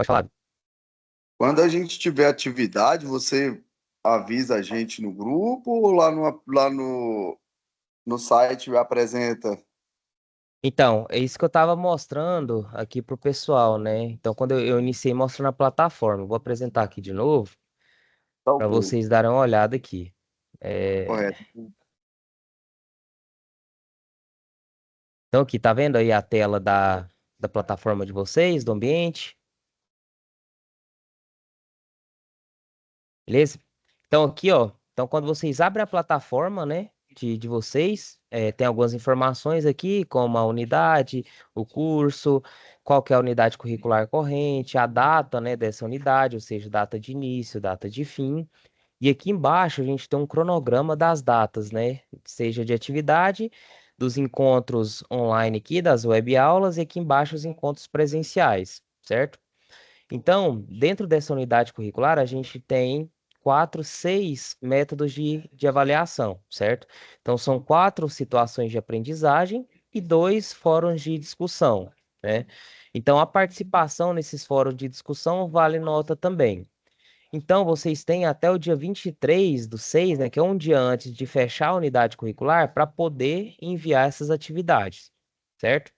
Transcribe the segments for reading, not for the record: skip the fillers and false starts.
Pode falar. Quando a gente tiver atividade, você avisa a gente no grupo ou lá no site apresenta? Então, é isso que eu estava mostrando aqui pro pessoal, né? Então, quando eu iniciei mostrando a plataforma, vou apresentar aqui de novo Tá para ok, vocês darem uma olhada aqui. É, correto. Então, aqui, tá vendo aí a tela da plataforma de vocês, do ambiente? Beleza? Então, aqui, ó. Então, quando vocês abrem a plataforma, né, de vocês, tem algumas informações aqui, como a unidade, o curso, qual que é a unidade curricular corrente, a data, né, dessa unidade, ou seja, data de início, data de fim. E aqui embaixo a gente tem um cronograma das datas, né, seja de atividade, dos encontros online aqui, das web aulas, e aqui embaixo os encontros presenciais, certo? Então, dentro dessa unidade curricular, a gente tem seis métodos de avaliação, certo? Então, são quatro situações de aprendizagem e dois fóruns de discussão, né? Então, a participação nesses fóruns de discussão vale nota também. Então, vocês têm até o dia 23/6, né, que é um dia antes de fechar a unidade curricular, para poder enviar essas atividades, certo?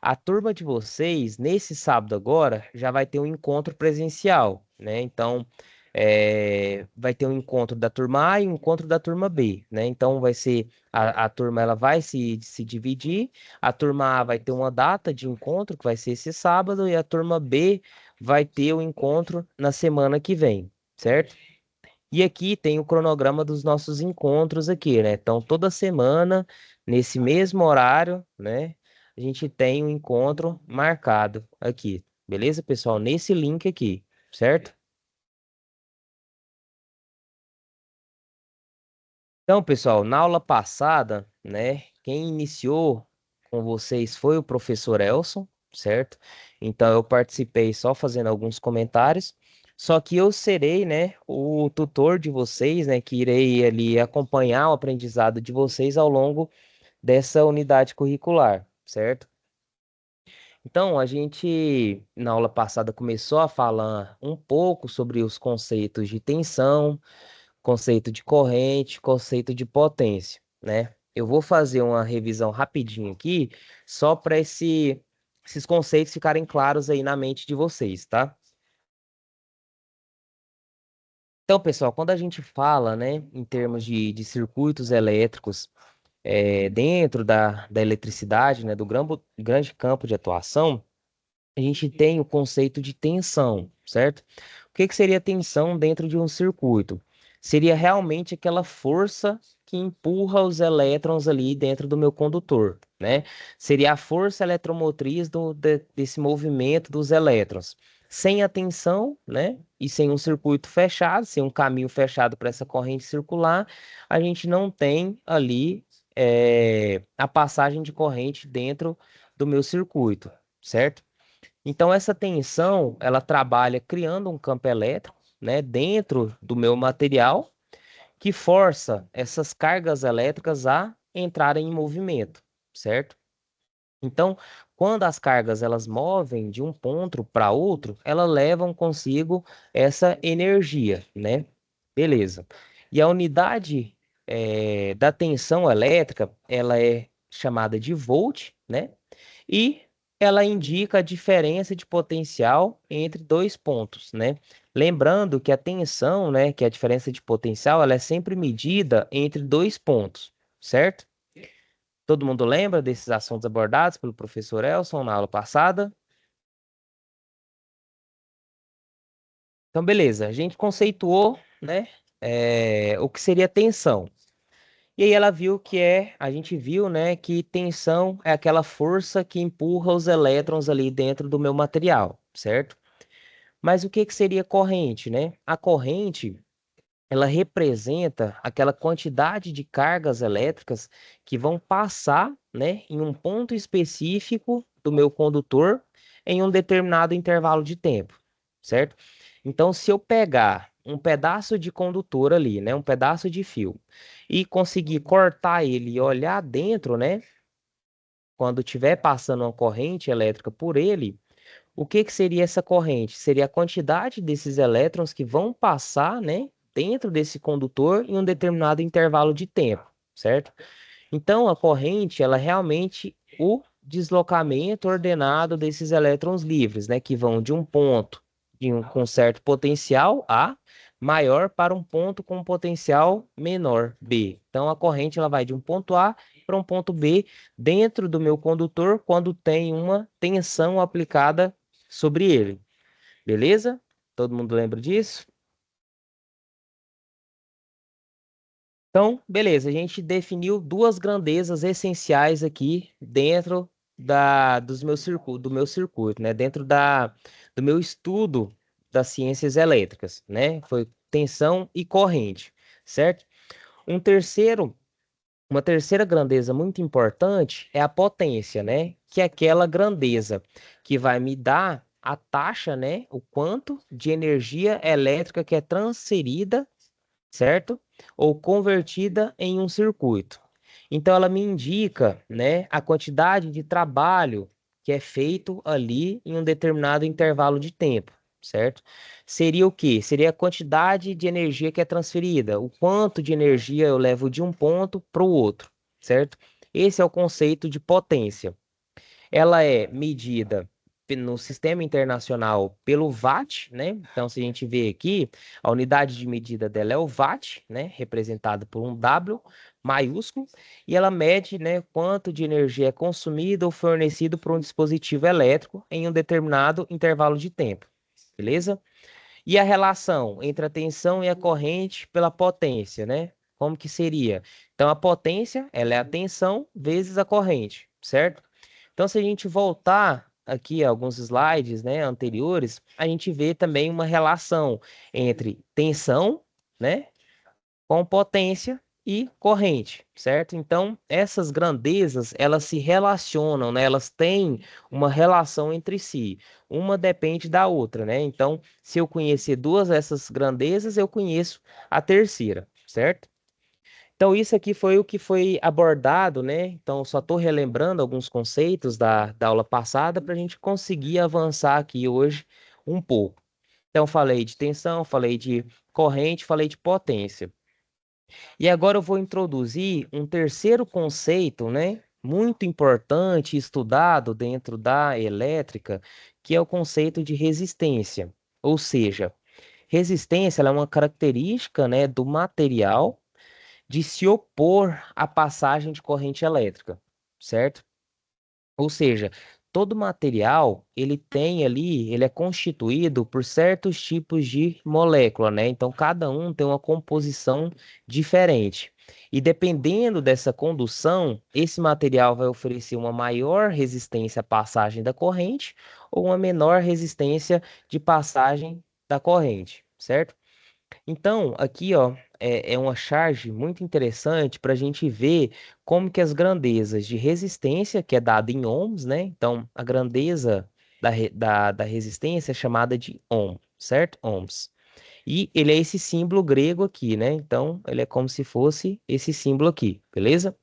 A turma de vocês, nesse sábado agora, já vai ter um encontro presencial, né? Então, vai ter um encontro da turma A e um encontro da turma B, né? Então, vai ser a turma ela vai se dividir. A turma A vai ter uma data de encontro, que vai ser esse sábado, e a turma B vai ter o encontro na semana que vem, certo? E aqui tem o cronograma dos nossos encontros aqui, né? Então, toda semana, nesse mesmo horário, né? A gente tem um encontro marcado aqui. Beleza, pessoal? Nesse link aqui, certo? Então, pessoal, na aula passada, né? Quem iniciou com vocês foi o professor Elson, certo? Então, eu participei só fazendo alguns comentários. Só que eu serei, né, o tutor de vocês, né, que irei ali acompanhar o aprendizado de vocês ao longo dessa unidade curricular, certo? Então, a gente, na aula passada, começou a falar um pouco sobre os conceitos de tensão, conceito de corrente, conceito de potência, né? Eu vou fazer uma revisão rapidinho aqui, só para esses conceitos ficarem claros aí na mente de vocês, tá? Então, pessoal, quando a gente fala, né, em termos de circuitos elétricos, dentro da eletricidade, né, do grande campo de atuação, a gente tem o conceito de tensão, certo? O que que seria tensão dentro de um circuito? Seria realmente aquela força que empurra os elétrons ali dentro do meu condutor, né? Seria a força eletromotriz desse movimento dos elétrons. Sem a tensão, né? E sem um circuito fechado, sem um caminho fechado para essa corrente circular, a gente não tem ali a passagem de corrente dentro do meu circuito, certo? Então, essa tensão, ela trabalha criando um campo elétrico, né, dentro do meu material, que força essas cargas elétricas a entrarem em movimento, certo? Então, quando as cargas elas movem de um ponto para outro, elas levam consigo essa energia, né? Beleza. E a unidade da tensão elétrica, ela é chamada de volt, né? E ela indica a diferença de potencial entre dois pontos, né? Lembrando que a tensão, né, que é a diferença de potencial, ela é sempre medida entre dois pontos, certo? Todo mundo lembra desses assuntos abordados pelo professor Elson na aula passada? Então, beleza, a gente conceituou, né, o que seria tensão. E aí a gente viu, né, que tensão é aquela força que empurra os elétrons ali dentro do meu material, certo? Mas o que que seria corrente, né? A corrente, ela representa aquela quantidade de cargas elétricas que vão passar, né, em um ponto específico do meu condutor em um determinado intervalo de tempo, certo? Então, se eu pegar um pedaço de condutor ali, né, um pedaço de fio, e conseguir cortar ele e olhar dentro, né, quando estiver passando uma corrente elétrica por ele, O que que seria essa corrente? Seria a quantidade desses elétrons que vão passar, né, dentro desse condutor em um determinado intervalo de tempo, certo? Então, a corrente, ela é realmente o deslocamento ordenado desses elétrons livres, né, que vão de um ponto com certo potencial A maior para um ponto com potencial menor B. Então, a corrente ela vai de um ponto A para um ponto B dentro do meu condutor quando tem uma tensão aplicada sobre ele. Beleza? Todo mundo lembra disso? Então, beleza, a gente definiu duas grandezas essenciais aqui dentro do meu circuito, né? Dentro do meu estudo das ciências elétricas, né? Foi tensão e corrente, certo? Um terceiro, uma terceira grandeza muito importante é a potência, né? Que é aquela grandeza que vai me dar a taxa, né? O quanto de energia elétrica que é transferida, certo? Ou convertida em um circuito. Então, ela me indica, né, a quantidade de trabalho que é feito ali em um determinado intervalo de tempo, certo? Seria o quê? Seria a quantidade de energia que é transferida, o quanto de energia eu levo de um ponto para o outro, certo? Esse é o conceito de potência. Ela é medida no sistema internacional pelo watt, né? Então, se a gente vê aqui, a unidade de medida dela é o watt, né? Representado por um W maiúsculo, e ela mede, né, quanto de energia é consumido ou fornecido por um dispositivo elétrico em um determinado intervalo de tempo, beleza? E a relação entre a tensão e a corrente pela potência, né? Como que seria? Então, a potência, ela é a tensão vezes a corrente, certo? Então, se a gente voltar aqui a alguns slides, né, anteriores, a gente vê também uma relação entre tensão, né, com potência e corrente, certo? Então, essas grandezas, elas se relacionam, né? Elas têm uma relação entre si. Uma depende da outra, né? Então, se eu conhecer duas dessas grandezas, eu conheço a terceira, certo? Então, isso aqui foi o que foi abordado, né? Então, só estou relembrando alguns conceitos da aula passada para a gente conseguir avançar aqui hoje um pouco. Então, falei de tensão, falei de corrente, falei de potência. E agora eu vou introduzir um terceiro conceito, né? Muito importante, estudado dentro da elétrica, que é o conceito de resistência. Ou seja, resistência ela é uma característica, né, do material de se opor à passagem de corrente elétrica, certo? Ou seja, todo material, ele tem ali, ele é constituído por certos tipos de molécula, né? Então, cada um tem uma composição diferente. E dependendo dessa condução, esse material vai oferecer uma maior resistência à passagem da corrente ou uma menor resistência de passagem da corrente, certo? Então, aqui, ó, é uma charge muito interessante para a gente ver como que as grandezas de resistência, que é dada em ohms, né? Então, a grandeza da resistência é chamada de ohm, certo? Ohms. E ele é esse símbolo grego aqui, né? Então, ele é como se fosse esse símbolo aqui, beleza?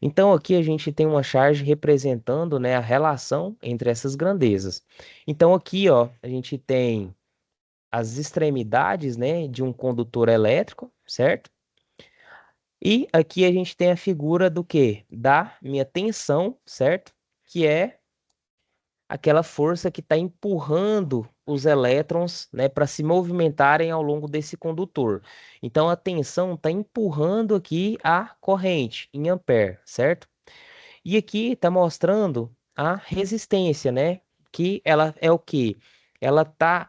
Então, aqui a gente tem uma charge representando, né, a relação entre essas grandezas. Então, aqui, ó, a gente tem as extremidades, né, de um condutor elétrico, certo? E aqui a gente tem a figura do quê? Da minha tensão, certo? Que é aquela força que está empurrando os elétrons, né, para se movimentarem ao longo desse condutor. Então a tensão está empurrando aqui a corrente em ampere, certo? E aqui está mostrando a resistência, né? Que ela é o quê? Ela está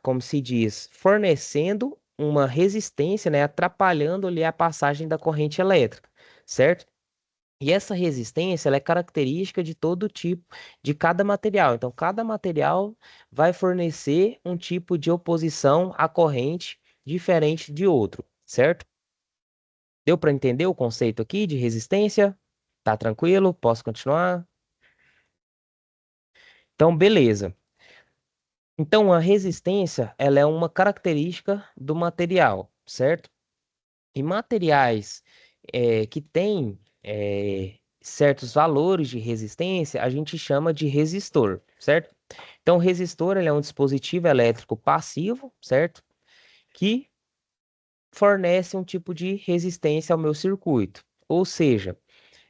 como se diz, fornecendo uma resistência, né, atrapalhando ali a passagem da corrente elétrica, certo? E essa resistência, ela é característica de todo tipo, de cada material. Então, cada material vai fornecer um tipo de oposição à corrente diferente de outro, certo? Deu para entender o conceito aqui de resistência? Tá tranquilo? Posso continuar? Então, beleza. Então, a resistência, ela é uma característica do material, certo? E materiais que têm certos valores de resistência, a gente chama de resistor, certo? Então, o resistor ele é um dispositivo elétrico passivo, certo? Que fornece um tipo de resistência ao meu circuito. Ou seja,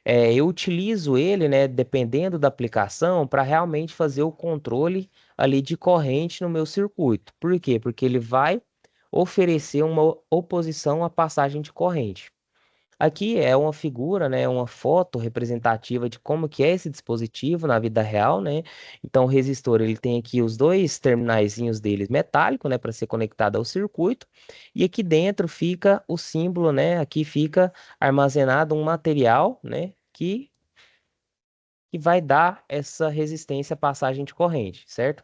eu utilizo ele, né, dependendo da aplicação, para realmente fazer o controle ali de corrente no meu circuito. Por quê? Porque ele vai oferecer uma oposição à passagem de corrente. Aqui é uma figura, né, uma foto representativa de como que é esse dispositivo na vida real, né? Então o resistor ele tem aqui os dois terminaizinhos deles metálico, né, para ser conectado ao circuito, e aqui dentro fica o símbolo, né? Aqui fica armazenado um material, né, que vai dar essa resistência à passagem de corrente, certo?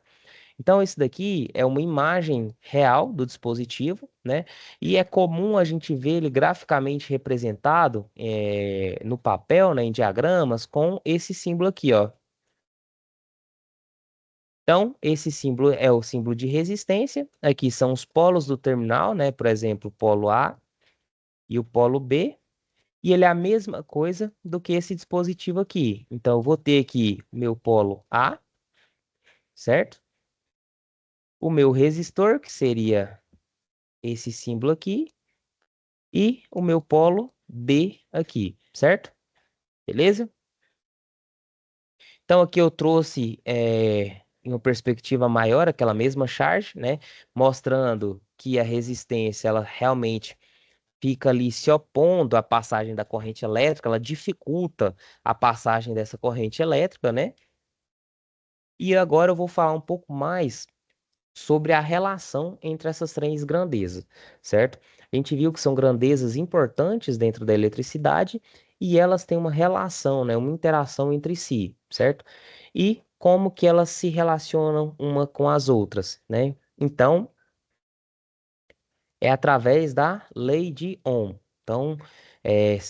Então, esse daqui é uma imagem real do dispositivo, né? E é comum a gente ver ele graficamente representado no papel, né, em diagramas, com esse símbolo aqui, ó. Então, esse símbolo é o símbolo de resistência. Aqui são os polos do terminal, né? Por exemplo, o polo A e o polo B. E ele é a mesma coisa do que esse dispositivo aqui. Então, eu vou ter aqui o meu polo A, certo? O meu resistor, que seria esse símbolo aqui, e o meu polo B aqui, certo? Beleza? Então aqui eu trouxe em uma perspectiva maior aquela mesma charge, né? Mostrando que a resistência ela realmente fica ali se opondo à passagem da corrente elétrica, ela dificulta a passagem dessa corrente elétrica, né? E agora eu vou falar um pouco mais sobre a relação entre essas três grandezas, certo? A gente viu que são grandezas importantes dentro da eletricidade e elas têm uma relação, né, uma interação entre si, certo? E como que elas se relacionam uma com as outras, né? Então, é através da lei de Ohm. Então,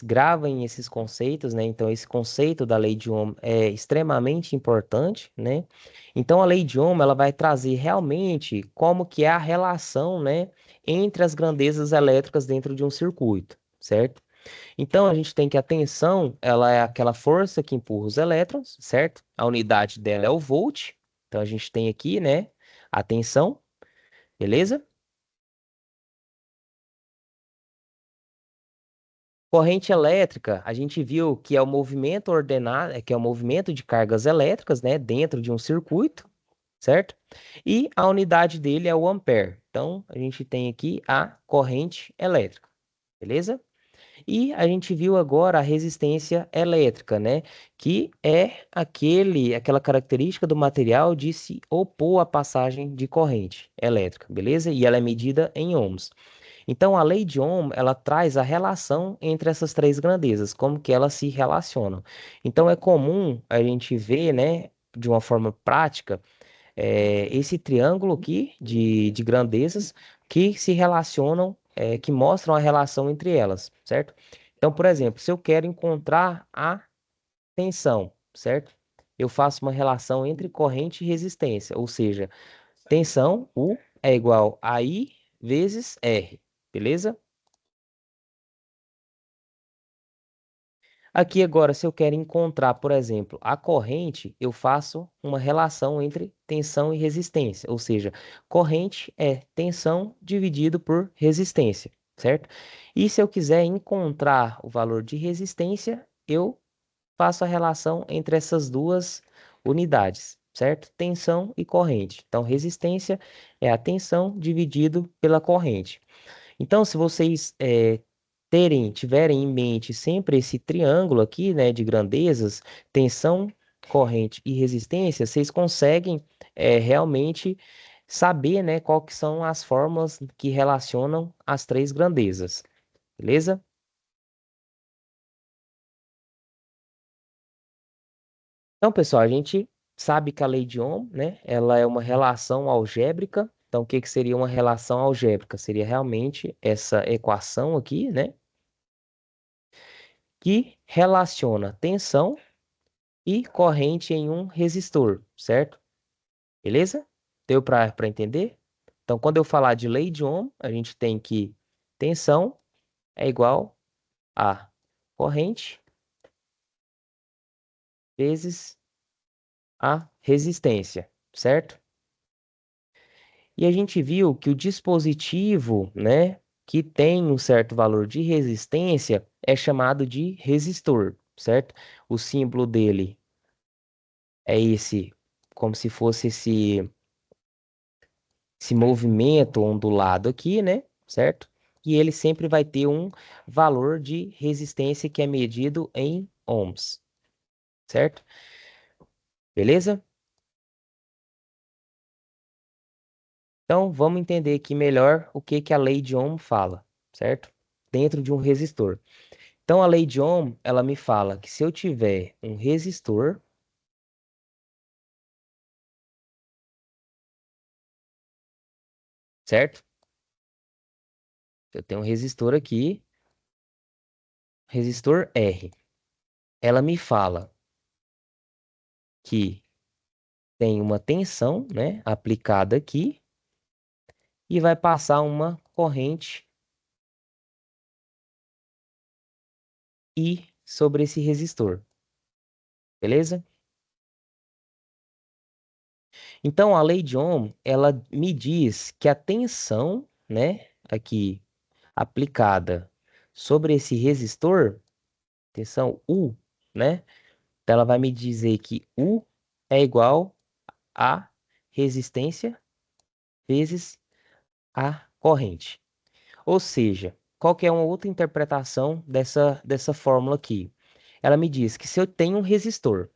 gravem esses conceitos, né? Então, esse conceito da lei de Ohm é extremamente importante, né? Então, a lei de Ohm, ela vai trazer realmente como que é a relação, né, entre as grandezas elétricas dentro de um circuito, certo? Então, a gente tem que a tensão, ela é aquela força que empurra os elétrons, certo? A unidade dela é o volt. Então, a gente tem aqui, né, a tensão, beleza? Corrente elétrica, a gente viu que é o movimento ordenado, que é o movimento de cargas elétricas, né, dentro de um circuito, certo? E a unidade dele é o ampere. Então, a gente tem aqui a corrente elétrica, beleza? E a gente viu agora a resistência elétrica, né, que é aquela característica do material de se opor à passagem de corrente elétrica, beleza? E ela é medida em ohms. Então, a lei de Ohm, ela traz a relação entre essas três grandezas, como que elas se relacionam. Então, é comum a gente ver, né, de uma forma prática, esse triângulo aqui de grandezas que se relacionam, que mostram a relação entre elas, certo? Então, por exemplo, se eu quero encontrar a tensão, certo? Eu faço uma relação entre corrente e resistência, ou seja, tensão, U, é igual a I vezes R, beleza? Aqui agora, se eu quero encontrar, por exemplo, a corrente, eu faço uma relação entre tensão e resistência, ou seja, corrente é tensão dividido por resistência, certo? E se eu quiser encontrar o valor de resistência, eu faço a relação entre essas duas unidades, certo? Tensão e corrente. Então, resistência é a tensão dividido pela corrente. Então, se vocês tiverem em mente sempre esse triângulo aqui, né, de grandezas, tensão, corrente e resistência, vocês conseguem realmente saber, né, qual que são as fórmulas que relacionam as três grandezas, beleza? Então, pessoal, a gente sabe que a lei de Ohm, né, ela é uma relação algébrica. Então, o que que seria uma relação algébrica? Seria realmente essa equação aqui, né, que relaciona tensão e corrente em um resistor, certo? Beleza? Deu para entender? Então, quando eu falar de lei de Ohm, a gente tem que tensão é igual a corrente vezes a resistência, certo? E a gente viu que o dispositivo, né, que tem um certo valor de resistência é chamado de resistor, certo? O símbolo dele é esse, como se fosse esse movimento ondulado aqui, né? Certo? E ele sempre vai ter um valor de resistência que é medido em ohms, certo? Beleza? Então, vamos entender aqui melhor o que que a lei de Ohm fala, certo? Dentro de um resistor. Então, a lei de Ohm, ela me fala que se eu tiver um resistor, certo? Eu tenho um resistor aqui, resistor R. Ela me fala que tem uma tensão, né, aplicada aqui e vai passar uma corrente I sobre esse resistor, beleza? Então, a lei de Ohm, ela me diz que a tensão, né, aqui aplicada sobre esse resistor, tensão U, né? Então, ela vai me dizer que U é igual a resistência vezes a corrente. Ou seja, qual que é uma outra interpretação dessa fórmula aqui? Ela me diz que se eu tenho um resistor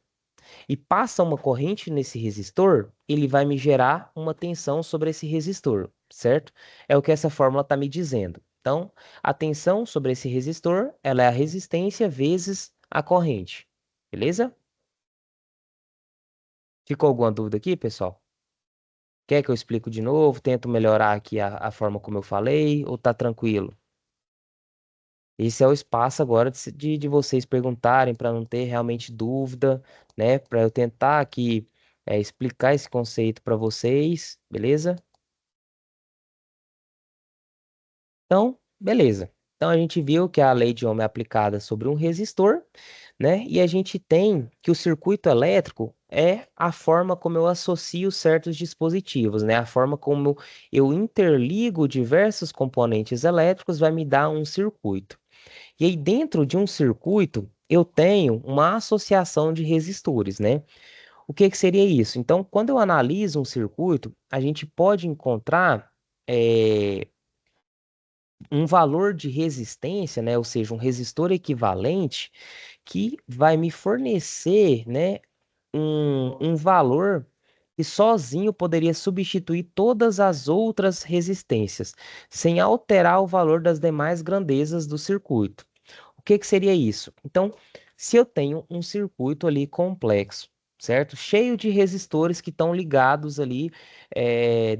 e passa uma corrente nesse resistor, ele vai me gerar uma tensão sobre esse resistor, certo? É o que essa fórmula está me dizendo. Então, a tensão sobre esse resistor, ela é a resistência vezes a corrente, beleza? Ficou alguma dúvida aqui, pessoal? Quer que eu explique de novo? Tento melhorar aqui a forma como eu falei, ou tá tranquilo? Esse é o espaço agora de vocês perguntarem para não ter realmente dúvida, né? Para eu tentar aqui explicar esse conceito para vocês, beleza? Então, beleza. Então a gente viu que a lei de Ohm é aplicada sobre um resistor, né? E a gente tem que o circuito elétrico é a forma como eu associo certos dispositivos, né? A forma como eu interligo diversos componentes elétricos vai me dar um circuito. E aí, dentro de um circuito, eu tenho uma associação de resistores, né? O que que seria isso? Então, quando eu analiso um circuito, a gente pode encontrar um valor de resistência, né? Ou seja, um resistor equivalente que vai me fornecer, né? Um valor que sozinho poderia substituir todas as outras resistências, sem alterar o valor das demais grandezas do circuito. O que que seria isso? Então, se eu tenho um circuito ali complexo, certo? Cheio de resistores que estão ligados ali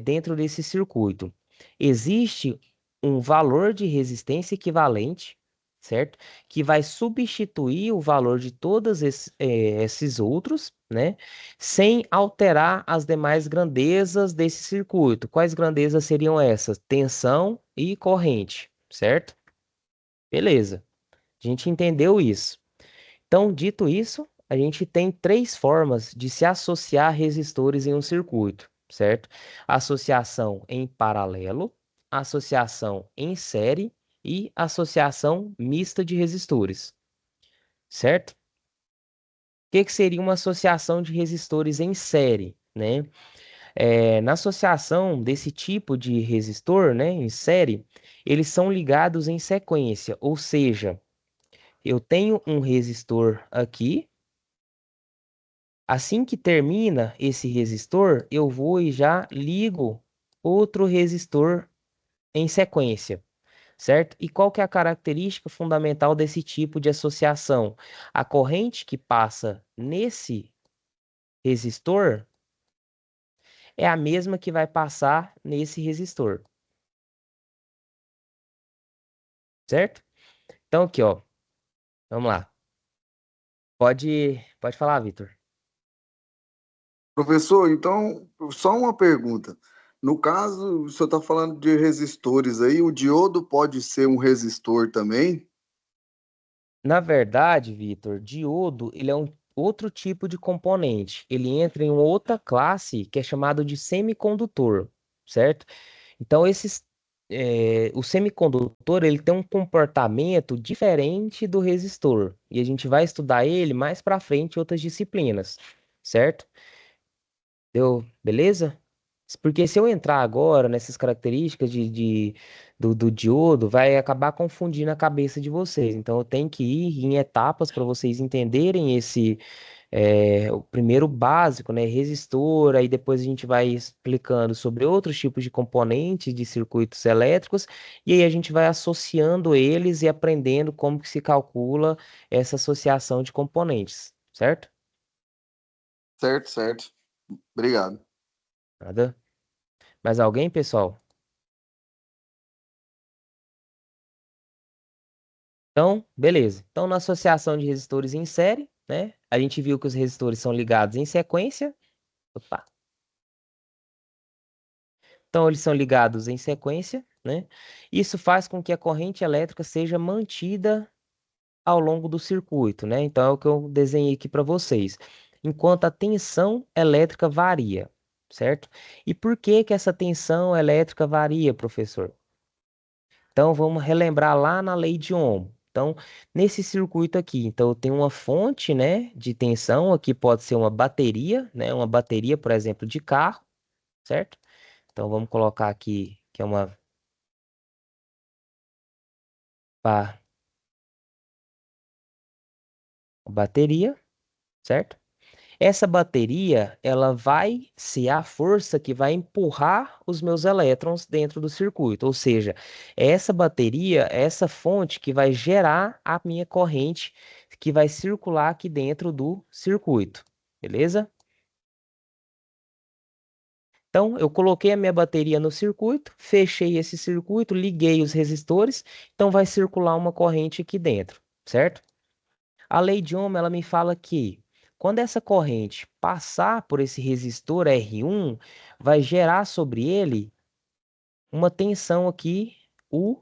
dentro desse circuito, existe um valor de resistência equivalente, certo? Que vai substituir o valor de todos esses outros, né? Sem alterar as demais grandezas desse circuito. Quais grandezas seriam essas? Tensão e corrente, certo? Beleza. A gente entendeu isso. Então, dito isso, a gente tem três formas de se associar resistores em um circuito, certo? Associação em paralelo, associação em série e associação mista de resistores, certo? O que que seria uma associação de resistores em série, né? Na associação desse tipo de resistor, né, em série, eles são ligados em sequência, ou seja, eu tenho um resistor aqui. Assim que termina esse resistor, eu vou e já ligo outro resistor em sequência, certo? E qual que é a característica fundamental desse tipo de associação? A corrente que passa nesse resistor é a mesma que vai passar nesse resistor, certo? Então aqui, ó, vamos lá. Pode falar, Vitor. Professor, então, só uma pergunta. No caso, o senhor está falando de resistores aí, o diodo pode ser um resistor também? Na verdade, Vitor, diodo, ele é outro tipo de componente. Ele entra em uma outra classe que é chamado de semicondutor, certo? Então, o semicondutor ele tem um comportamento diferente do resistor. E a gente vai estudar ele mais para frente em outras disciplinas, certo? Deu, beleza? Porque se eu entrar agora nessas características do diodo, vai acabar confundindo a cabeça de vocês. Então, eu tenho que ir em etapas para vocês entenderem o primeiro básico, né? Resistor, aí depois a gente vai explicando sobre outros tipos de componentes de circuitos elétricos, e aí a gente vai associando eles e aprendendo como que se calcula essa associação de componentes, certo? Certo, certo. Obrigado. Nada? Mais alguém, pessoal? Então, beleza. Então, na associação de resistores em série, né? A gente viu que os resistores são ligados em sequência. Opa. Então, eles são ligados em sequência, né? Isso faz com que a corrente elétrica seja mantida ao longo do circuito, né? Então, é o que eu desenhei aqui para vocês. Enquanto a tensão elétrica varia, certo? E por que que essa tensão elétrica varia, professor? Então, vamos relembrar lá na lei de Ohm. Então, nesse circuito aqui, então eu tenho uma fonte, né, de tensão, aqui pode ser uma bateria, né, uma bateria, por exemplo, de carro, certo? Então, vamos colocar aqui que é pá, uma bateria, certo? Essa bateria, ela vai ser a força que vai empurrar os meus elétrons dentro do circuito. Ou seja, é essa bateria, é essa fonte que vai gerar a minha corrente que vai circular aqui dentro do circuito. Beleza? Então, eu coloquei a minha bateria no circuito, fechei esse circuito, liguei os resistores, então vai circular uma corrente aqui dentro, certo? A lei de Ohm, ela me fala que quando essa corrente passar por esse resistor R1, vai gerar sobre ele uma tensão aqui, U1,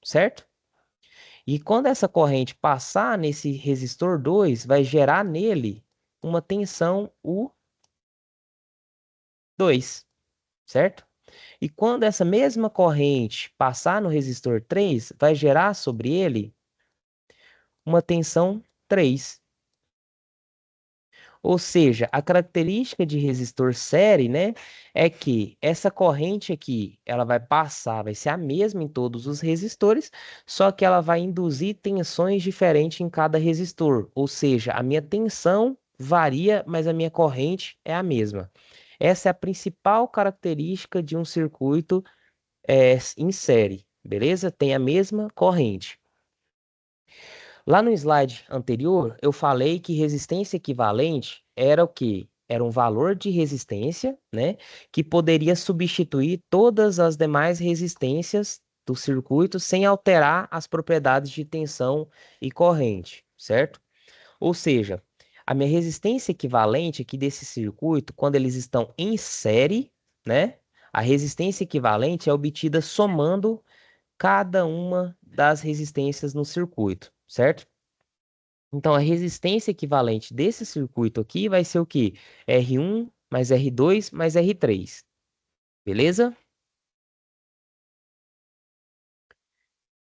certo? E quando essa corrente passar nesse resistor 2, vai gerar nele uma tensão U2, certo? E quando essa mesma corrente passar no resistor 3, vai gerar sobre ele uma tensão 3. Ou seja, a característica de resistor série, né, é que essa corrente aqui, ela vai passar, vai ser a mesma em todos os resistores, só que ela vai induzir tensões diferentes em cada resistor. Ou seja, a minha tensão varia, mas a minha corrente é a mesma. Essa é a principal característica de um circuito em série, beleza? Tem a mesma corrente. Lá no slide anterior, eu falei que resistência equivalente era o quê? Era um valor de resistência, né, que poderia substituir todas as demais resistências do circuito sem alterar as propriedades de tensão e corrente, certo? Ou seja, a minha resistência equivalente aqui desse circuito, quando eles estão em série, né, a resistência equivalente é obtida somando cada uma das resistências no circuito, certo? Então, a resistência equivalente desse circuito aqui vai ser o quê? R1 mais R2 mais R3. Beleza?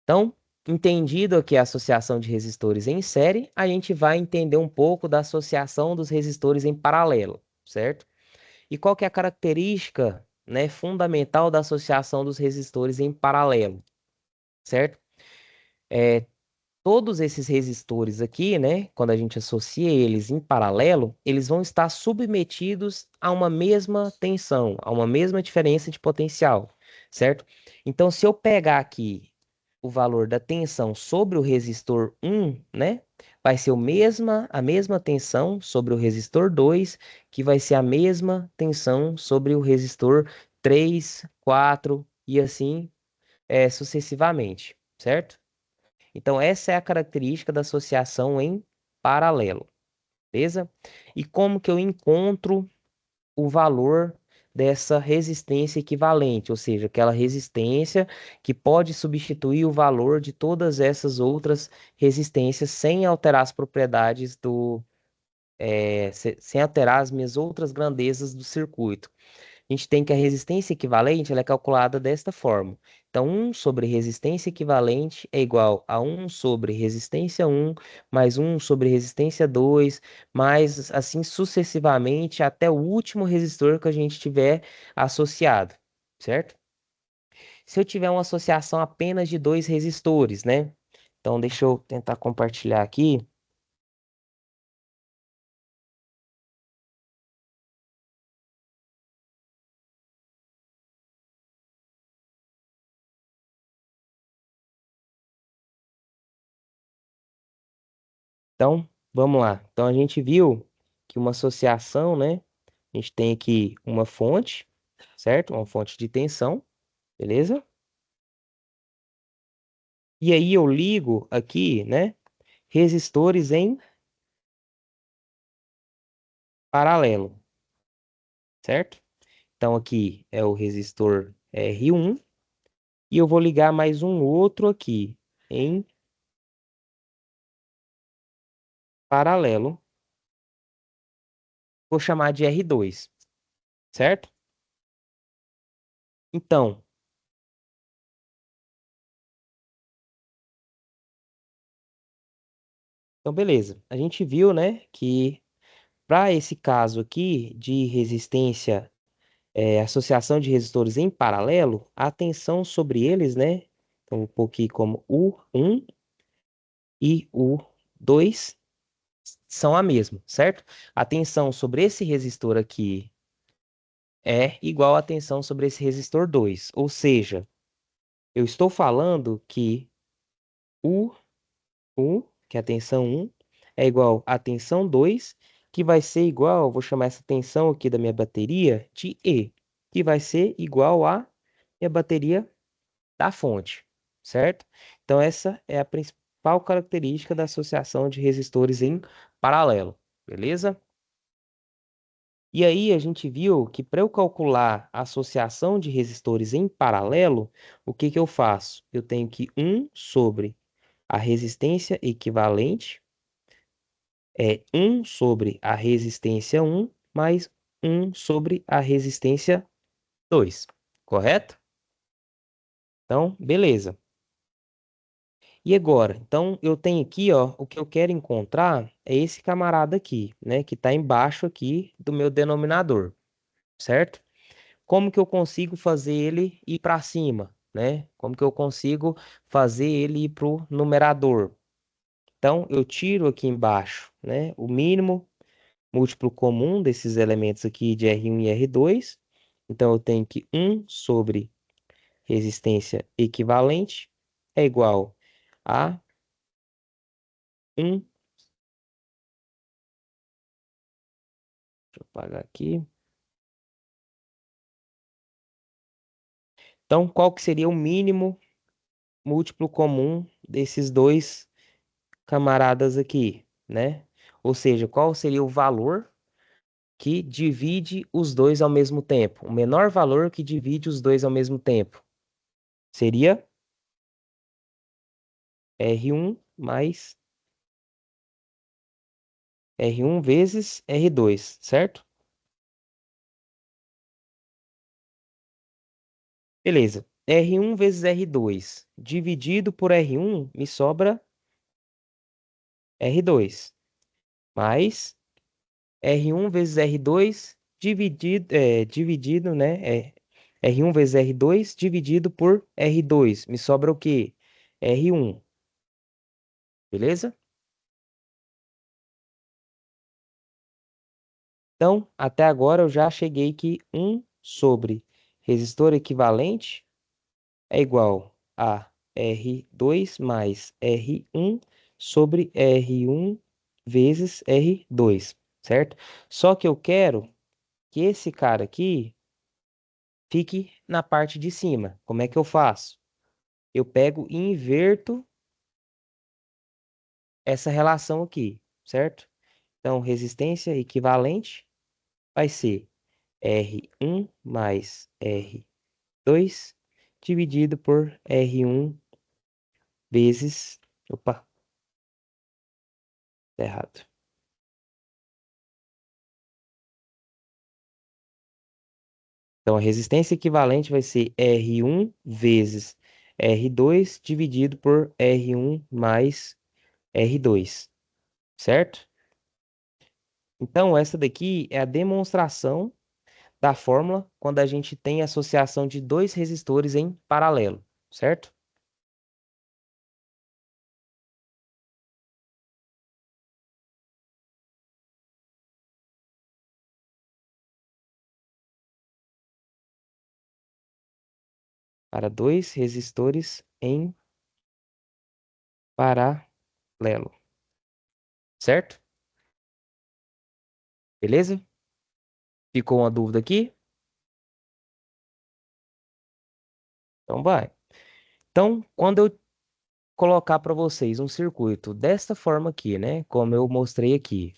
Então, entendido aqui a associação de resistores em série, a gente vai entender um pouco da associação dos resistores em paralelo, certo? E qual que é a característica, né, fundamental da associação dos resistores em paralelo, certo? É, todos esses resistores aqui, né, quando a gente associa eles em paralelo, eles vão estar submetidos a uma mesma tensão, a uma mesma diferença de potencial, certo? Então, se eu pegar aqui o valor da tensão sobre o resistor 1, né, vai ser a mesma tensão sobre o resistor 2, que vai ser a mesma tensão sobre o resistor 3, 4 e assim sucessivamente, certo? Então, essa é a característica da associação em paralelo, beleza? E como que eu encontro o valor dessa resistência equivalente, ou seja, aquela resistência que pode substituir o valor de todas essas outras resistências sem alterar as propriedades sem alterar as minhas outras grandezas do circuito. A gente tem que a resistência equivalente ela é calculada desta forma. Então, 1 sobre resistência equivalente é igual a 1 sobre resistência 1, mais 1 sobre resistência 2, mais assim sucessivamente até o último resistor que a gente tiver associado, certo? Se eu tiver uma associação apenas de dois resistores, né? Então, deixa eu tentar compartilhar aqui. Então, vamos lá. Então, a gente viu que uma associação, né? A gente tem aqui uma fonte, certo? Uma fonte de tensão, beleza? E aí eu ligo aqui, né? Resistores em paralelo, certo? Então, aqui é o resistor R1 e eu vou ligar mais um outro aqui em paralelo. Vou chamar de R2, certo? Então, beleza. A gente viu, né, que para esse caso aqui de resistência, associação de resistores em paralelo, a tensão sobre eles, né? Então, vou pôr aqui como U1 e U2 são a mesma, certo? A tensão sobre esse resistor aqui é igual à tensão sobre esse resistor 2. Ou seja, eu estou falando que U1, que é a tensão 1, é igual à tensão 2, que vai ser igual, vou chamar essa tensão aqui da minha bateria de E, que vai ser igual à minha bateria da fonte, certo? Então, essa é a principal característica da associação de resistores em paralelo, beleza? E aí a gente viu que para eu calcular a associação de resistores em paralelo, o que que eu faço? Eu tenho que 1 sobre a resistência equivalente é 1 sobre a resistência 1 mais 1 sobre a resistência 2, correto? Então, beleza. E agora? Então, eu tenho aqui, ó, o que eu quero encontrar é esse camarada aqui, né, que está embaixo aqui do meu denominador, certo? Como que eu consigo fazer ele ir para cima, né? Como que eu consigo fazer ele ir para o numerador? Então, eu tiro aqui embaixo, né, o mínimo múltiplo comum desses elementos aqui de R1 e R2. Então, eu tenho que 1 sobre resistência equivalente é igual a 1. Deixa eu apagar aqui. Então, qual que seria o mínimo múltiplo comum desses dois camaradas aqui, né? Ou seja, qual seria o valor que divide os dois ao mesmo tempo? O menor valor que divide os dois ao mesmo tempo seria R1 mais R1 vezes R2, certo? Beleza. R1 vezes R2 dividido por R1 me sobra R2 mais R1 vezes R2 dividido, né? R1 vezes R2 dividido por R2. Me sobra o quê? R1, beleza? Então, até agora eu já cheguei que 1 sobre resistor equivalente é igual a R2 mais R1 sobre R1 vezes R2, certo? Só que eu quero que esse cara aqui fique na parte de cima. Como é que eu faço? Eu pego e inverto essa relação aqui, certo? Então, resistência equivalente vai ser R1 mais R2 dividido por R1 vezes... Opa, tá errado. Então, a resistência equivalente vai ser R1 vezes R2 dividido por R1 mais R2, certo? Então, essa daqui é a demonstração da fórmula quando a gente tem associação de dois resistores em paralelo, certo? Para dois resistores em paralelo, certo? Beleza? Ficou uma dúvida aqui? Então vai. Então, quando eu colocar para vocês um circuito desta forma aqui, né? Como eu mostrei aqui,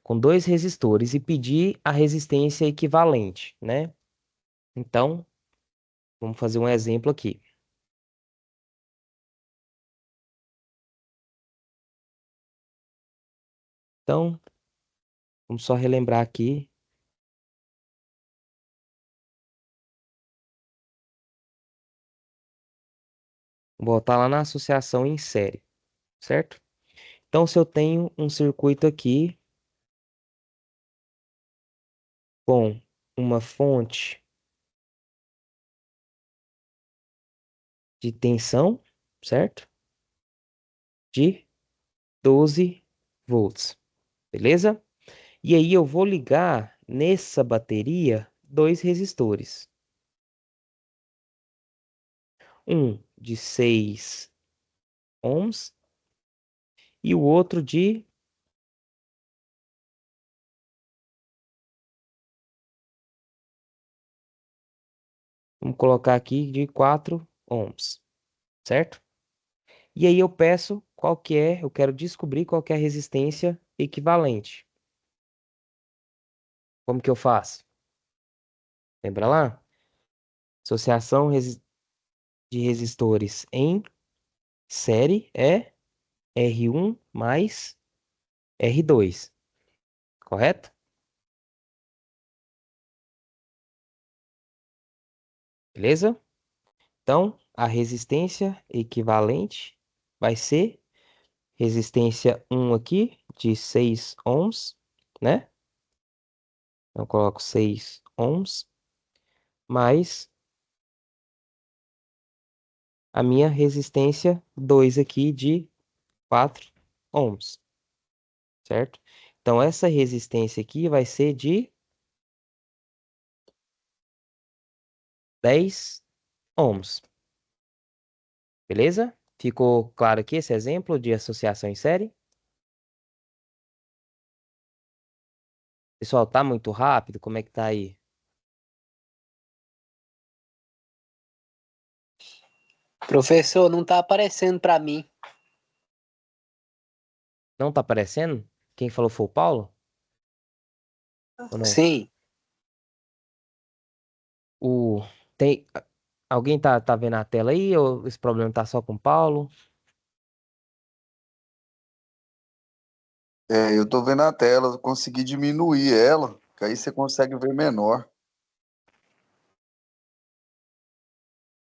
com dois resistores e pedir a resistência equivalente, né? Então, vamos fazer um exemplo aqui. Então, vamos só relembrar aqui, voltar lá na associação em série, certo? Então, se eu tenho um circuito aqui com uma fonte de tensão, certo? De 12 volts, beleza? E aí eu vou ligar nessa bateria dois resistores. Um de 6 ohms e o outro de, vamos colocar aqui, de 4 ohms, certo? E aí eu peço qual que é, eu quero descobrir qual que é a resistência equivalente. Como que eu faço? Lembra lá? Associação de resistores em série é R1 mais R2, correto? Beleza? Então, a resistência equivalente vai ser resistência 1 aqui, de 6 ohms, né? Eu coloco 6 ohms, mais a minha resistência 2 aqui de 4 ohms, certo? Então, essa resistência aqui vai ser de 10 ohms, beleza? Ficou claro aqui esse exemplo de associação em série? Pessoal, tá muito rápido? Como é que tá aí? Professor, não tá aparecendo para mim. Não tá aparecendo? Quem falou foi o Paulo? Ou não? Sim, O... Tem... Alguém tá vendo a tela aí ou esse problema tá só com o Paulo? É, eu tô vendo a tela, eu consegui diminuir ela, que aí você consegue ver menor.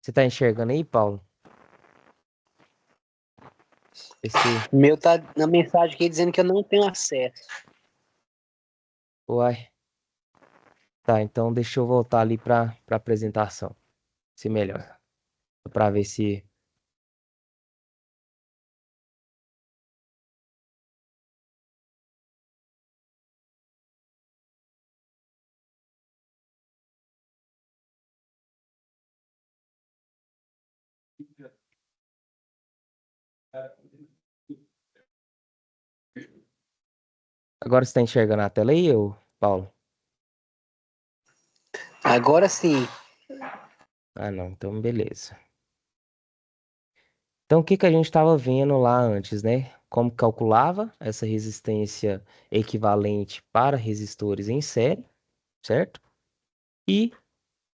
Você tá enxergando aí, Paulo? Esse... meu tá na mensagem aqui dizendo que eu não tenho acesso. Uai. Tá, então deixa eu voltar ali pra apresentação. Se melhor. Pra ver se... Agora você tá enxergando a tela aí, ô, Paulo? Agora sim. Ah, não. Então, beleza. Então, o que que a gente estava vendo lá antes, né? Como calculava essa resistência equivalente para resistores em série, certo? e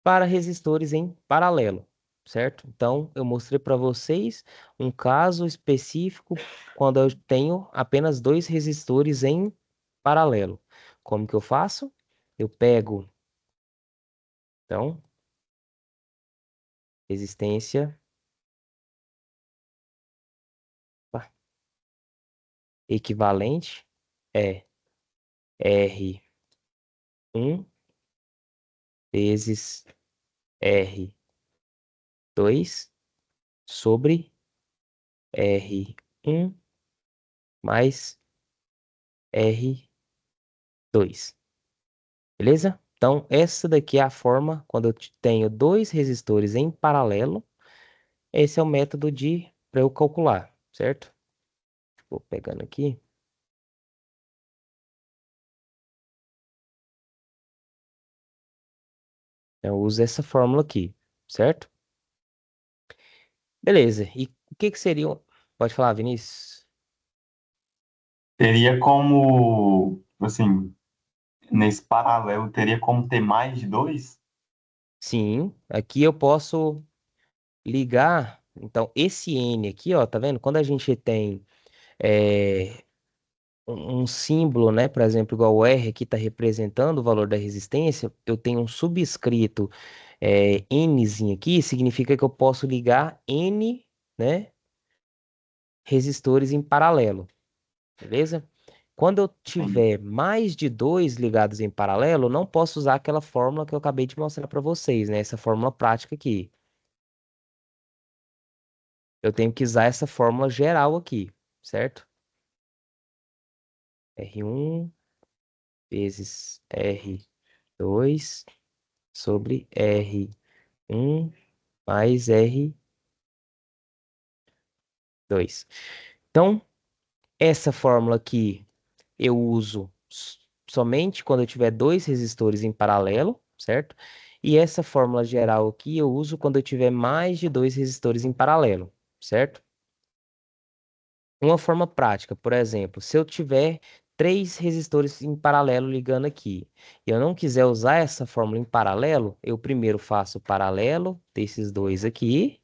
para resistores em paralelo, certo? Então, eu mostrei para vocês um caso específico quando eu tenho apenas dois resistores em paralelo. Como que eu faço? Eu pego, então, resistência pá, equivalente é R1 vezes R2 sobre R1 mais R2. Beleza? Então, essa daqui é a forma quando eu tenho dois resistores em paralelo. Esse é o método de para eu calcular, certo? Vou pegando aqui. Eu uso essa fórmula aqui, certo? Beleza. E o que que seria? Pode falar, Vinícius? Teria como, assim, nesse paralelo, teria como ter mais de dois? Sim, aqui eu posso ligar. Então, esse N aqui, ó, tá vendo? Quando a gente tem um símbolo, né? Por exemplo, igual o R aqui está representando o valor da resistência, eu tenho um subscrito Nzinho aqui, significa que eu posso ligar N, né, resistores em paralelo, beleza? Quando eu Sim. tiver mais de dois ligados em paralelo, eu não posso usar aquela fórmula que eu acabei de mostrar para vocês, né? Essa fórmula prática aqui. Eu tenho que usar essa fórmula geral aqui, certo? R1 vezes R2 sobre R1 mais R2. Então, essa fórmula aqui eu uso somente quando eu tiver dois resistores em paralelo, certo? E essa fórmula geral aqui eu uso quando eu tiver mais de dois resistores em paralelo, certo? Uma forma prática, por exemplo, se eu tiver três resistores em paralelo ligando aqui, e eu não quiser usar essa fórmula em paralelo, eu primeiro faço o paralelo desses dois aqui,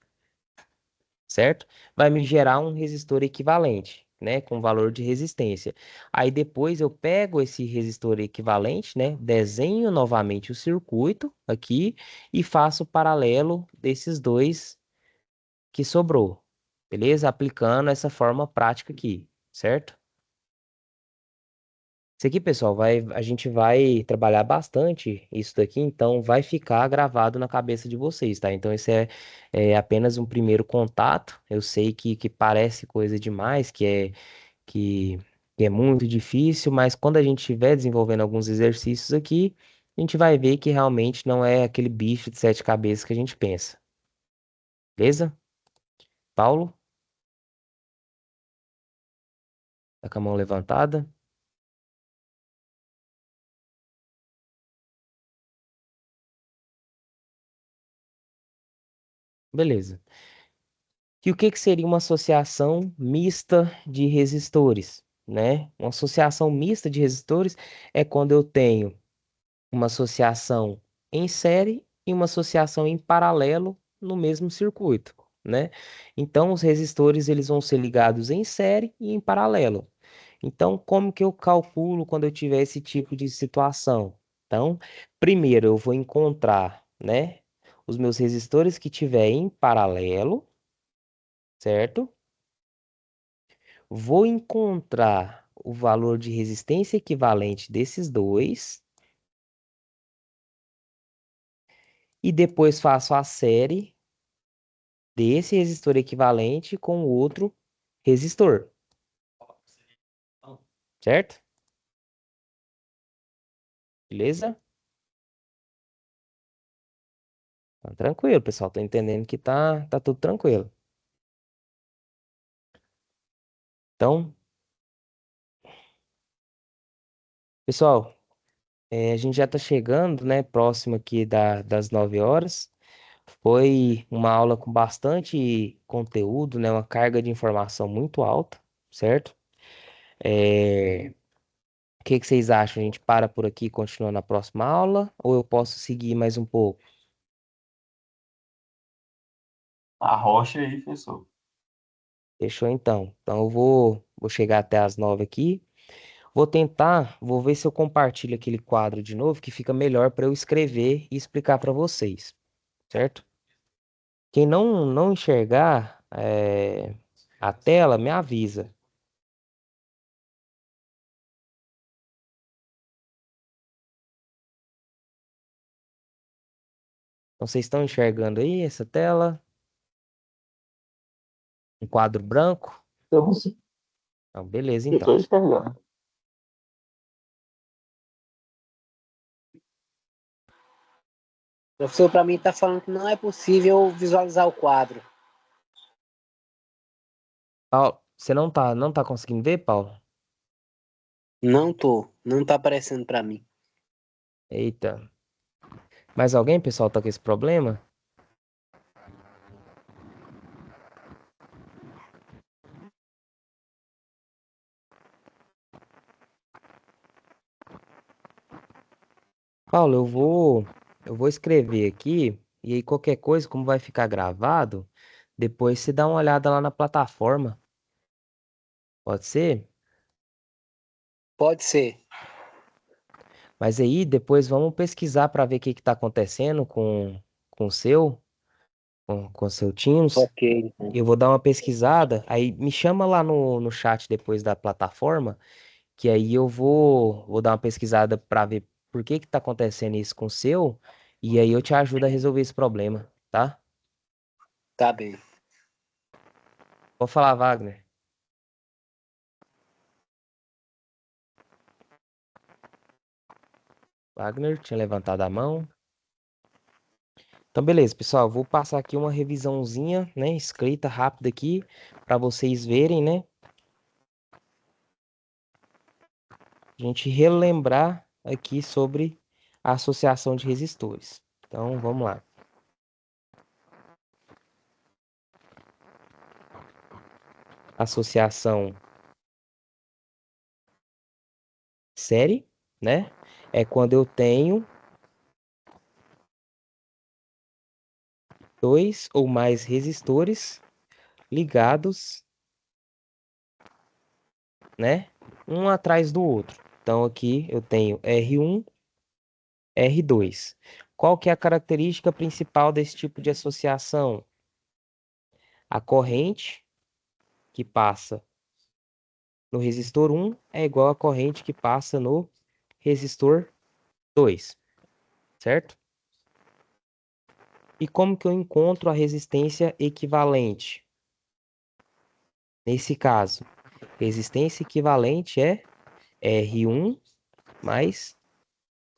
certo? Vai me gerar um resistor equivalente, né, com valor de resistência. Aí depois eu pego esse resistor equivalente, né, desenho novamente o circuito aqui e faço o paralelo desses dois que sobrou, beleza? Aplicando essa forma prática aqui, certo? Isso aqui, pessoal, a gente vai trabalhar bastante isso daqui, então vai ficar gravado na cabeça de vocês, tá? Então esse é apenas um primeiro contato. Eu sei que parece coisa demais, que, que é muito difícil, mas quando a gente estiver desenvolvendo alguns exercícios aqui, a gente vai ver que realmente não é aquele bicho de sete cabeças que a gente pensa. Beleza? Paulo, tá com a mão levantada? Beleza. E o que que seria uma associação mista de resistores, né? Uma associação mista de resistores é quando eu tenho uma associação em série e uma associação em paralelo no mesmo circuito, né? Então, os resistores eles vão ser ligados em série e em paralelo. Então, como que eu calculo quando eu tiver esse tipo de situação? Então, primeiro eu vou encontrar, né, os meus resistores que tiver em paralelo, certo? Vou encontrar o valor de resistência equivalente desses dois e depois faço a série desse resistor equivalente com o outro resistor, certo? Beleza? Tá tranquilo, pessoal. Tô entendendo que tá tudo tranquilo. Então, pessoal, a gente já tá chegando, né, próximo aqui das 9 horas. Foi uma aula com bastante conteúdo, né, uma carga de informação muito alta, certo? É, que vocês acham? A gente para por aqui e continua na próxima aula? Ou eu posso seguir mais um pouco? A rocha aí, professor. Fechou então. Então eu vou chegar até as 9 aqui. Vou tentar, vou ver se eu compartilho aquele quadro de novo, que fica melhor para eu escrever e explicar para vocês, certo? Quem não enxergar a tela, me avisa. Então, vocês estão enxergando aí essa tela? Um quadro branco? Então, Então, beleza, eu então. estou enxergando. O professor, para mim, tá falando que não é possível visualizar o quadro. Paulo, você não tá conseguindo ver, Paulo? Não tá aparecendo para mim. Eita. Mais alguém, pessoal, tá com esse problema? Paulo, eu vou escrever aqui e aí qualquer coisa, como vai ficar gravado, depois você dá uma olhada lá na plataforma. Pode ser? Pode ser. Mas aí depois vamos pesquisar para ver o que está acontecendo com o seu, com o seu Teams. Ok, então. Eu vou dar uma pesquisada, aí me chama lá no chat depois da plataforma, que aí eu vou dar uma pesquisada para ver por que está acontecendo isso com o seu, e aí eu te ajudo a resolver esse problema, tá? Tá bem. Vou falar, Wagner. Wagner tinha levantado a mão. Então, beleza, pessoal. Vou passar aqui uma revisãozinha, né, escrita rápida aqui, para vocês verem, né? A gente relembrar aqui sobre a associação de resistores. Então, vamos lá. Associação série, né? É quando eu tenho dois ou mais resistores ligados, né? Um atrás do outro. Então, aqui eu tenho R1, R2. Qual que é a característica principal desse tipo de associação? A corrente que passa no resistor 1 é igual à corrente que passa no resistor 2, certo? E como que eu encontro a resistência equivalente? Nesse caso, resistência equivalente é R1 mais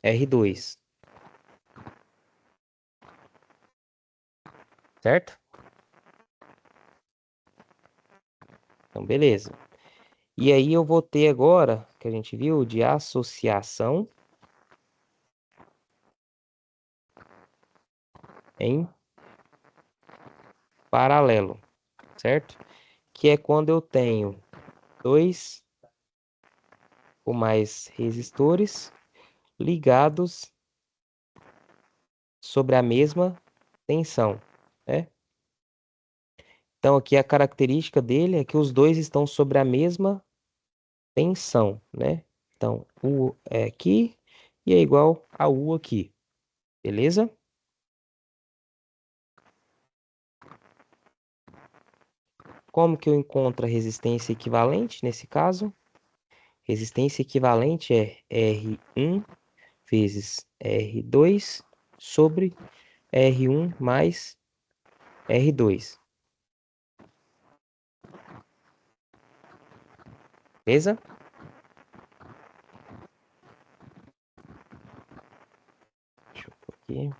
R2, certo? Então, beleza. E aí eu vou ter agora, que a gente viu, de associação em paralelo, certo? Que é quando eu tenho dois ou mais resistores ligados sobre a mesma tensão, né? Então aqui a característica dele é que os dois estão sobre a mesma tensão, né? Então U é aqui e é igual a U aqui, beleza? Como que eu encontro a resistência equivalente nesse caso? Resistência equivalente é R1 vezes R2 sobre R1 mais R2. Beleza? Deixa eu pôr aqui.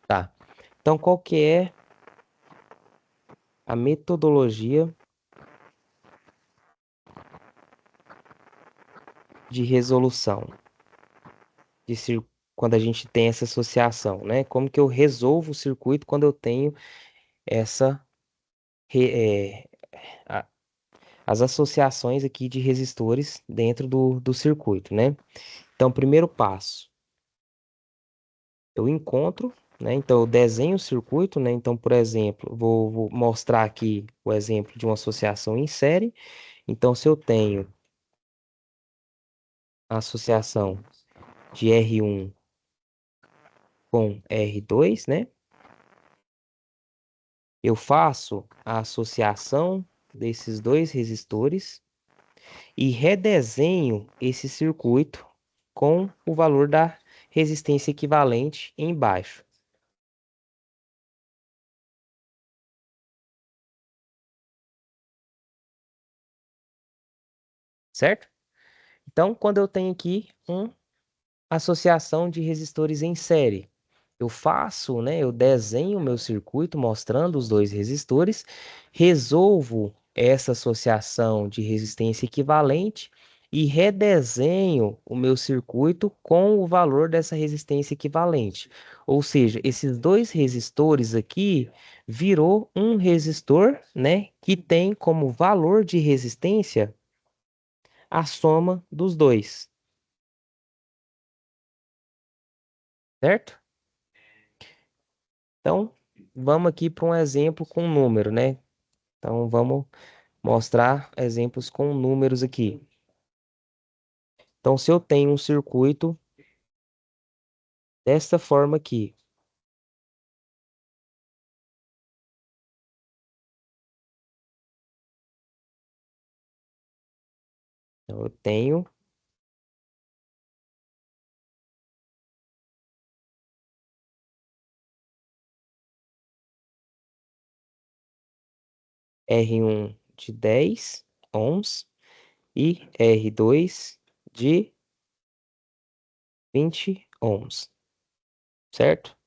Tá. Então, qual que é a metodologia de resolução quando a gente tem essa associação, né? Como que eu resolvo o circuito quando eu tenho essa a- as associações aqui de resistores dentro do circuito, né? Então, primeiro passo, eu encontro, né? Então, eu desenho o circuito, né? Então, por exemplo, vou mostrar aqui o exemplo de uma associação em série. Então, se eu tenho a associação de R1 com R2, né? Eu faço a associação desses dois resistores e redesenho esse circuito com o valor da resistência equivalente embaixo, certo? Então, quando eu tenho aqui uma associação de resistores em série, eu faço, né? Eu desenho o meu circuito mostrando os dois resistores, resolvo essa associação de resistência equivalente e redesenho o meu circuito com o valor dessa resistência equivalente. Ou seja, esses dois resistores aqui virou um resistor, né? Que tem como valor de resistência a soma dos dois, certo? Então, vamos aqui para um exemplo com número, né? Então, vamos mostrar exemplos com números aqui. Então, se eu tenho um circuito desta forma aqui, então eu tenho R1 de 10 ohms e R2 de 20 ohms, certo?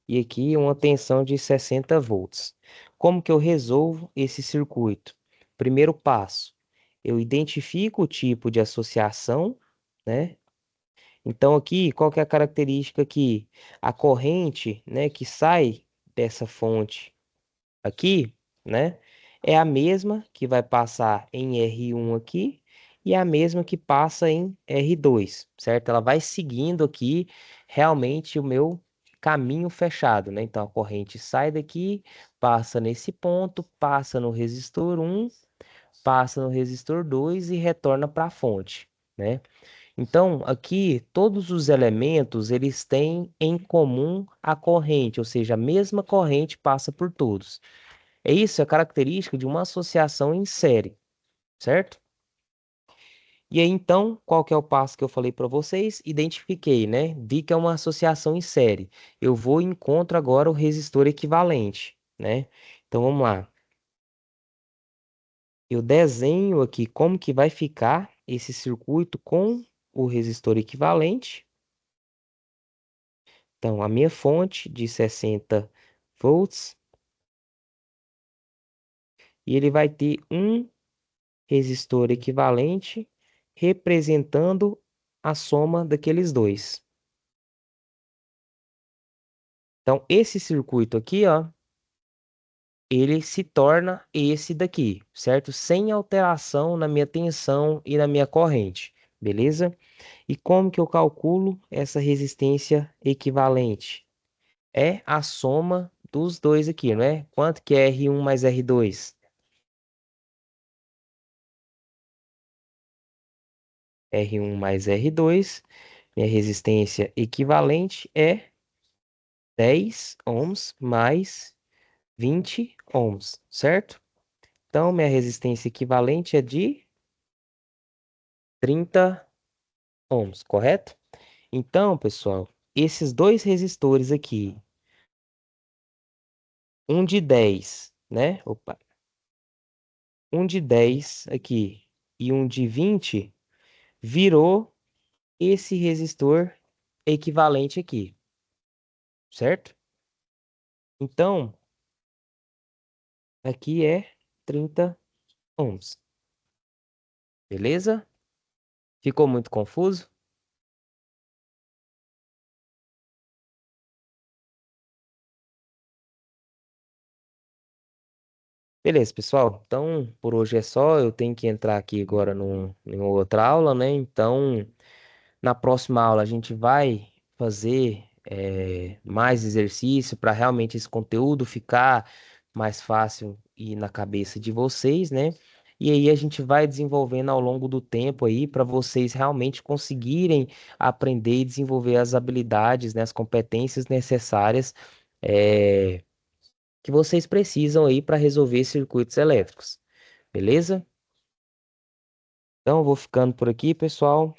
E aqui uma tensão de 60 volts. Como que eu resolvo esse circuito? Primeiro passo, eu identifico o tipo de associação, né? Então aqui, qual que é a característica aqui? A corrente, né, que sai dessa fonte aqui, né, é a mesma que vai passar em R1 aqui e é a mesma que passa em R2, certo? Ela vai seguindo aqui realmente o meu caminho fechado, né? Então a corrente sai daqui, passa nesse ponto, passa no resistor 1, passa no resistor 2 e retorna para a fonte, né? Então, aqui, todos os elementos, eles têm em comum a corrente, ou seja, a mesma corrente passa por todos. É isso, é característica de uma associação em série, certo? E aí, então, qual que é o passo que eu falei para vocês? Identifiquei, né? Vi que é uma associação em série. Eu vou e encontro agora o resistor equivalente, né? Então, vamos lá. Eu desenho aqui como que vai ficar esse circuito com o resistor equivalente. Então, a minha fonte de 60 volts e ele vai ter um resistor equivalente representando a soma daqueles dois. Então, esse circuito aqui, ó, ele se torna esse daqui, certo? Sem alteração na minha tensão e na minha corrente, beleza? E como que eu calculo essa resistência equivalente? É a soma dos dois aqui, não é? Quanto que é R1 mais R2? R1 mais R2, minha resistência equivalente é 10 ohms mais 20 ohms, certo? Então, minha resistência equivalente é de 30 ohms, correto? Então, pessoal, esses dois resistores aqui, um de 10, né? Opa, um de 10 aqui e um de 20, virou esse resistor equivalente aqui, certo? Então, aqui é 30 ohms, beleza? Ficou muito confuso? Beleza, pessoal. Então, por hoje é só. Eu tenho que entrar aqui agora em outra aula, né? Então, na próxima aula a gente vai fazer mais exercício para realmente esse conteúdo ficar mais fácil e na cabeça de vocês, né? E aí a gente vai desenvolvendo ao longo do tempo aí para vocês realmente conseguirem aprender e desenvolver as habilidades, né, as competências necessárias eh, que vocês precisam aí para resolver circuitos elétricos. Beleza? Então, eu vou ficando por aqui, pessoal.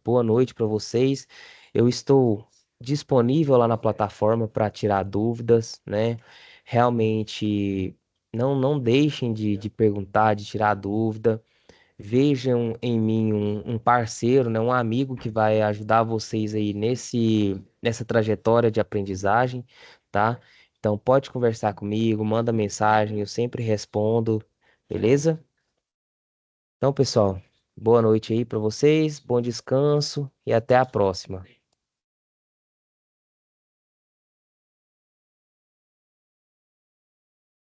Boa noite para vocês. Eu estou disponível lá na plataforma para tirar dúvidas, né? Realmente, não deixem de perguntar, de tirar dúvida. Vejam em mim um parceiro, né? Um amigo que vai ajudar vocês aí nessa trajetória de aprendizagem, tá? Então, pode conversar comigo, manda mensagem, eu sempre respondo, beleza? Então, pessoal, boa noite aí para vocês, bom descanso e até a próxima.